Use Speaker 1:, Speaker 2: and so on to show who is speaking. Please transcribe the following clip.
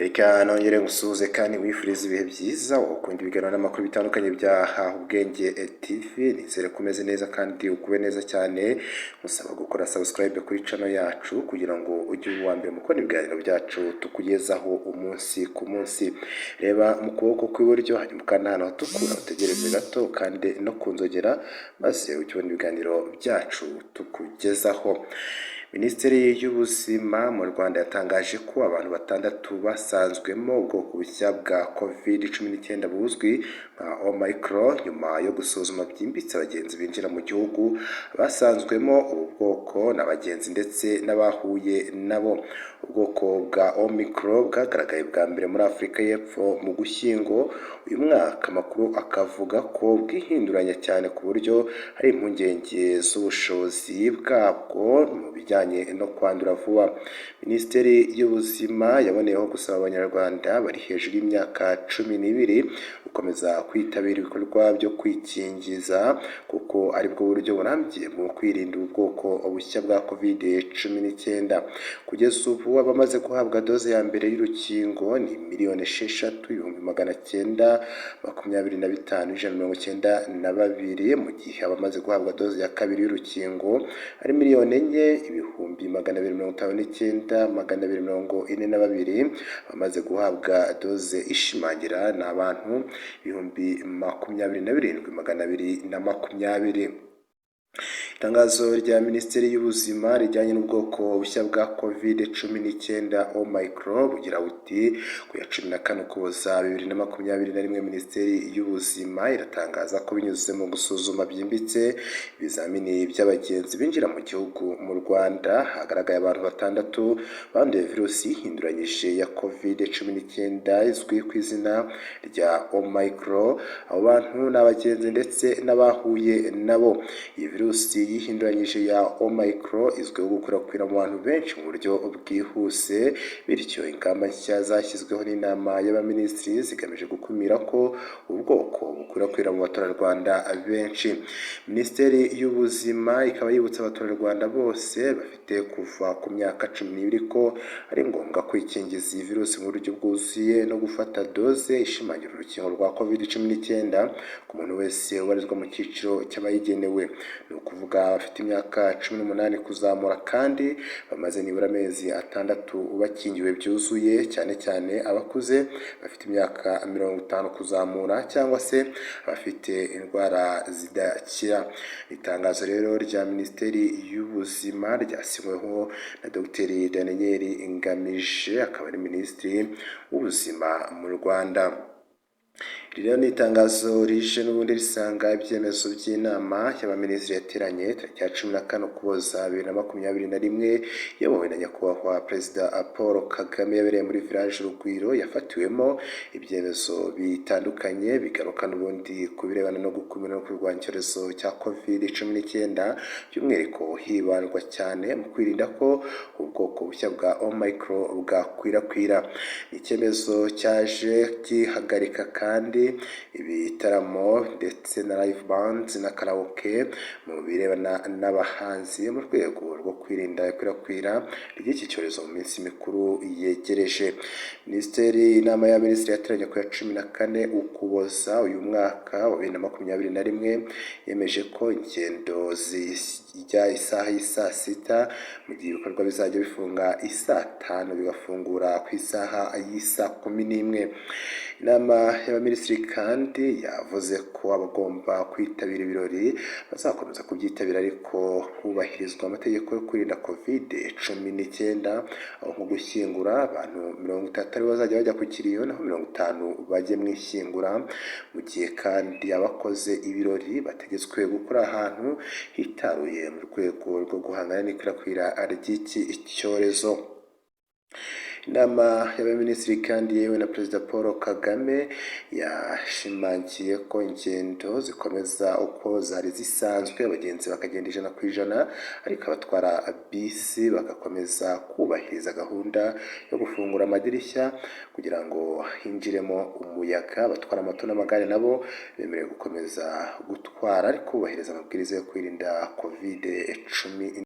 Speaker 1: Reka nongere ngusuhuze kandi wifurize ibihe byiza ukunda ibiganiro n'amakuru bitandukanye bya Haha Ubwenge TV. Nizere ko umeze neza kandi ukube neza cyane. Musaba gukora subscribe kuri channel yacu kugira ngo ujye uwa mbere mu kubona ibiganiro byacu tukugezaho umunsi ku munsi. Reba mu kuboko kw'iburyo hanyuma ukanda ahantu hatukura utegereze gato kandi no kunzogera maze ujye ubona ibiganiro byacu tukugezaho. Minisiteri y'Ubuzima mu Rwanda yatangaje ko abantu batandatu basanzwemo ubwoko bushya bwa COVID-19 buzwi nka Omicron nyuma yo gusuzuma byimbitse abagenzi binjira mu gihugu. Basanzwemo ubu bwoko n'abagenzi ndetse n'abahuye nabo. Ubwoko bwa Omicron bwagaragaye bwa mbere muri Afurika y'Epfo mu Gushyingo uyu mwaka. Amakuru akavuga ko bwihinduranya cyane ku buryo hari impungenge z'ubushobozi bwabwo mu bijyanye no kwandura vuba. Minisiteri y'Ubuzima yaboneyeho gusaba Abanyarwanda bari hejuru y'imyaka 12 gukomeza kwitabira ibikorwa byo kwikingiza kuko aribwo buryo burambye mu kwirinda ubwoko bushya bwa COVID-19. Kugeza ubu abamaze guhabwa doze ya mbere y'urukingo ni 6,925,192 mu gihe abamaze guhabwa doze ya kabiri y'urukingo ari 4,459,242. Abamaze guhabwa doze ishimangira ni abantu 27,220. Itangazo rya Minisiteri y'Ubuzima rijyanye n'ubwoko bushya bwa COVID-19 Omicron bugira buti ku ya 14 Ukuboza 2021 Minisiteri y'Ubuzima iratangaza ko binyuze mu gusuzuma byimbitse ibizamini by'abagenzi binjira mu gihugu mu Rwanda hagaragaye abantu batandatu banduye virusi ihinduranyije ya COVID-19 izwi ku izina rya Omicron. Abo bantu n'abagenzi ndetse n'abahuye nabo. Iyi virusi yihinduranyije ya Omicron izwiho gukwirakwira mu bantu benshi mu buryo bwihuse, bityo ingamba nshya zashyizweho n'inama y'abaminisitiri zigamije gukumira ko ubwoko bukwirakwira mu baturarwanda benshi. Minisiteri y'Ubuzima ikaba yibutsa abaturarwanda bose bafite kuva ku myaka 12 ko ari ngombwa kwikingiza iyi virusi mu buryo bwuzuye no gufata doze ishimangira urukingo rwa COVID-19 ku muntu wese ubarizwa mu cyiciro cy'abayigenewe. Ni ukuvuga bafite imyaka 18 kuzamura kandi bamaze nibura amezi 6 bakingiwe byuzuye, cyane cyane abakuze bafite imyaka 50 kuzamura cyangwa se abafite indwara zidakira. Itangazo rero rya Minisiteri y'Ubuzima ryasinyweho na Dr Daniel Ngamije akaba ari Minisitiri w'Ubuzima mu Rwanda. Rero ni itangazo rije n'ubundi risanga ibyemezo by'inama y'abaminisitiri yateranye tariki ya 14 Ukuboza 2021 iyobowe na nyakubahwa Perezida Paul Kagame yabereye muri Village Urugwiro. Yafatiwemo ibyemezo bitandukanye bigaruka n'ubundi ku birebana no gukumira no kurwanya icyorezo cya COVID-19, by'umwihariko hibandwa cyane mu kwirinda ko ubwoko bushya bwa Omicron bwakwirakwira. Icyemezo cyaje gihagarika kandi ibitaramo ndetse na live bands na karaoke mu birebana n'abahanzi mu rwego rwo kwirinda ikwirakwira ry'iki cyorezo mu minsi mikuru yegereje. Inama y'abaminisitiri yateranye ku ya 14 Ukuboza uyu mwaka wa 2021 yemeje ko ingendo zijya isaha y'isaa 6 mu gihe ibikorwa bizajya bifunga isaa 5 bigafungura ku isaha y'isaa 11. Inama y'abaminisitiri kandi yavuze ko abagomba kwitabira ibirori bazakomeza kubyitabira ariko hubahirizwa amategeko yo kwirinda COVID-19, aho nko gushyingura abantu 30 aribo bazajya bajya ku kiriyo naho 50 bajye mu ishyingura, mu gihe kandi abakoze ibirori bategetswe gukora ahantu hitaruye mu rwego rwo guhangana n'ikwirakwira ry'iki cyorezo. Inama y'abaminisitiri kandi yewe na Perezida Paul Kagame yashimangiye ko ingendo zikomeza uko zari zisanzwe, abagenzi bakagenda 100%, ariko abatwara bisi bagakomeza kubahiriza gahunda yo gufungura amadirishya kugira ngo hinjiremo umuyaga. Abatwara moto n'amagare nabo bemerewe gukomeza gutwara ariko kubahiriza amabwiriza yo kwirinda COVID-19.